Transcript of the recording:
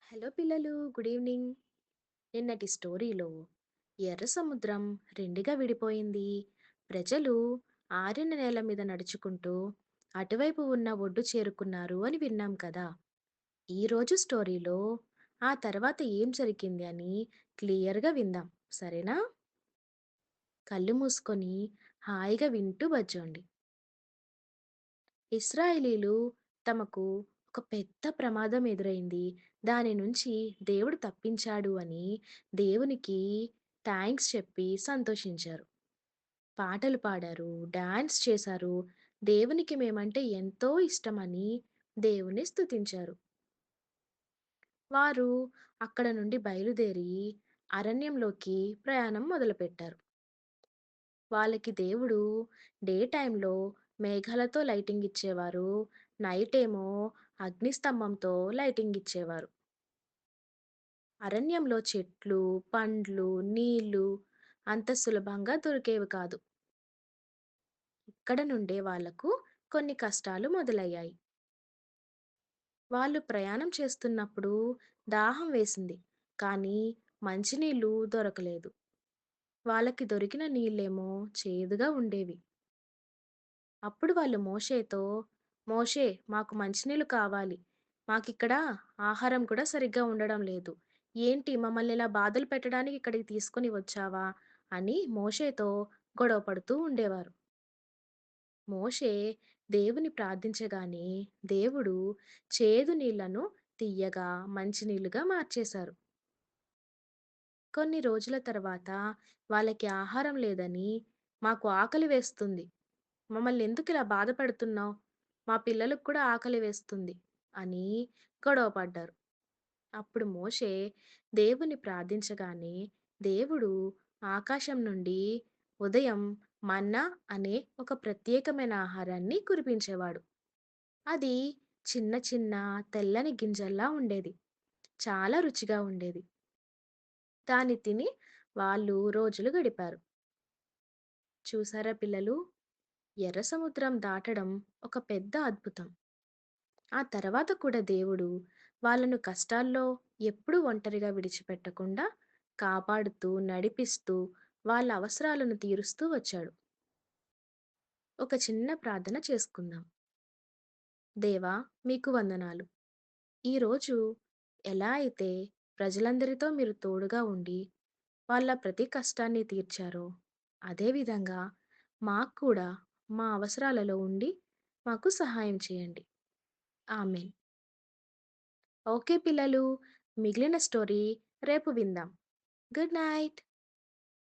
Hello పిల్లలు, good evening. నిన్నటి స్టోరీలో ఎర్ర సముద్రం రెండుగా విడిపోయింది. ప్రజలు ఆరిన నేల మీద నడుచుకుంటూ అటువైపు ఉన్న ఒడ్డు చేరుకున్నారు అని విన్నాం కదా. ఈరోజు స్టోరీలో ఆ తర్వాత ఏం జరిగింది అని క్లియర్గా విందాం. సరేనా? కళ్ళు మూసుకొని హాయిగా వింటూ బజ్జోండి. ఇశ్రాయేలీలు తమకు ఒక పెద్ద ప్రమాదం ఎదురైంది. దాని నుంచి దేవుడు తప్పించాడు అని దేవునికి థాంక్స్ చెప్పి సంతోషించారు. పాటలు పాడారు, డాన్స్ చేశారు. దేవునికి మేమంటే ఎంతో ఇష్టమని దేవుని స్తుతించారు. వారు అక్కడ నుండి బయలుదేరి అరణ్యంలోకి ప్రయాణం మొదలుపెట్టారు. వాళ్ళకి దేవుడు డే టైంలో మేఘాలతో లైటింగ్ ఇచ్చేవారు. నైట్ ఏమో అగ్నిస్తంభంతో లైటింగ్ ఇచ్చేవారు. అరణ్యంలో చెట్లు, పండ్లు, నీళ్లు అంత సులభంగా దొరికేవి కాదు. ఇక్కడ నుండే వాళ్లకు కొన్ని కష్టాలు మొదలయ్యాయి. వాళ్ళు ప్రయాణం చేస్తున్నప్పుడు దాహం వేసింది. కానీ మంచినీళ్లు దొరకలేదు. వాళ్ళకి దొరికిన నీళ్ళేమో చేదుగా ఉండేవి. అప్పుడు వాళ్ళు మోషేతో, "మోషే, మాకు మంచినీళ్ళు కావాలి. మాకిక్కడ ఆహారం కూడా సరిగ్గా ఉండడం లేదు. ఏంటి మమ్మల్ని ఇలా బాధలు పెట్టడానికి ఇక్కడికి తీసుకొని వచ్చావా?" అని మోషేతో గొడవ పడుతూ ఉండేవారు. మోషే దేవుని ప్రార్థించగానే దేవుడు చేదు నీళ్లను తియ్యగా, మంచినీళ్లుగా మార్చేశారు. కొన్ని రోజుల తర్వాత వాళ్ళకి ఆహారం లేదని, "మాకు ఆకలి వేస్తుంది. మమ్మల్ని ఎందుకిలా బాధపెడుతున్నావు? మా పిల్లలకు కూడా ఆకలి వేస్తుంది" అని గొడవ పడ్డారు. అప్పుడు మోషే దేవుని ప్రార్థించగానే దేవుడు ఆకాశం నుండి ఉదయం మన్నా అనే ఒక ప్రత్యేకమైన ఆహారాన్ని కురిపించేవాడు. అది చిన్న చిన్న తెల్లని గింజల్లా ఉండేది. చాలా రుచిగా ఉండేది. దాన్ని తిని వాళ్ళు రోజులు గడిపారు. చూసారా పిల్లలు? ఎర్ర సముద్రం దాటడం ఒక పెద్ద అద్భుతం. ఆ తర్వాత కూడా దేవుడు వాళ్ళను కష్టాల్లో ఎప్పుడూ ఒంటరిగా విడిచిపెట్టకుండా కాపాడుతూ, నడిపిస్తూ, వాళ్ళ అవసరాలను తీరుస్తూ వచ్చాడు. ఒక చిన్న ప్రార్థన చేసుకుందాం. దేవా, మీకు వందనాలు. ఈరోజు ఎలా అయితే ప్రజలందరితో మీరు తోడుగా ఉండి వాళ్ళ ప్రతి కష్టాన్ని తీర్చారో, అదేవిధంగా మాకు కూడా మా అవసరాలలో ఉండి మాకు సహాయం చేయండి. ఆమెన్. ఓకే పిల్లలు, మిగిలిన స్టోరీ రేపు విందాం. Good night.